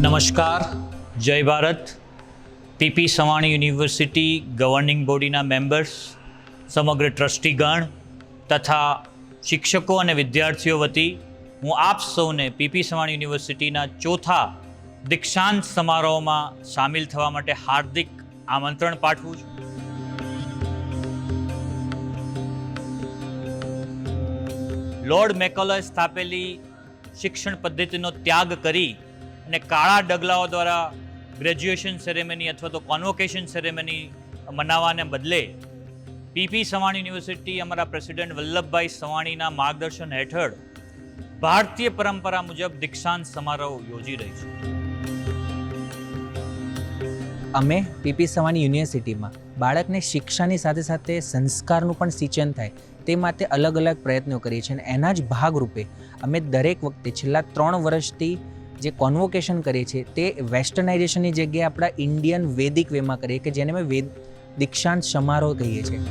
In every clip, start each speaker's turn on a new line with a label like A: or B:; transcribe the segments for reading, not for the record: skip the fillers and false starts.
A: નમસ્કાર, જય Bharat. P P Savani university governing બોડીના મેમ્બર્સ, સમગ્ર ટ્રસ્ટીગણ તથા શિક્ષકો અને વિદ્યાર્થીઓ વતી હું આપ સૌને પીપી સવાણી યુનિવર્સિટીના ચોથા દીક્ષાંત સમારોહમાં સામેલ થવા માટે હાર્દિક આમંત્રણ પાઠવું છું. લોર્ડ મેકોલએ સ્થાપેલી શિક્ષણ પદ્ધતિનો ત્યાગ કરી અને કાળા ડગલાઓ દ્વારા ગ્રેજ્યુએશન સેરેમની અથવા તો કોન્વોકેશન સેરેમની મનાવવાને બદલે પીપી સવાણી યુનિવર્સિટી અમારા પ્રેસિડેન્ટ વલ્લભભાઈ સવાણીના માર્ગદર્શન હેઠળ ભારતીય પરંપરા મુજબ દીક્ષાંત સમારોહ યોજી રહી છે.
B: અમે પીપી સવાણી યુનિવર્સિટીમાં બાળકને શિક્ષાની સાથે સાથે સંસ્કારનું પણ સિંચન થાય તે માટે અલગ અલગ પ્રયત્નો કરીએ છીએ અને એના જ ભાગરૂપે અમે દરેક વખતે છેલ્લા 3 વર્ષથી જે કોન્વોકેશન કરીએ છીએ તે વેસ્ટર્નાઇઝેશનની જગ્યાએ આપણા ઇન્ડિયન વૈદિક વેમાં કરીએ કે જેને અમે દીક્ષાંત સમારોહ કહીએ છીએ.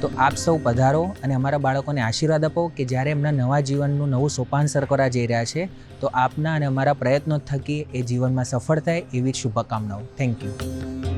B: તો આપ સૌ પધારો અને અમારા બાળકોને આશીર્વાદ આપો કે જ્યારે એમના નવા જીવનનું નવું સોપાન સર કરવા જઈ રહ્યા છે તો આપના અને અમારા પ્રયત્નો થકી એ જીવનમાં સફળ થાય એવી જ શુભકામનાઓ. Thank you.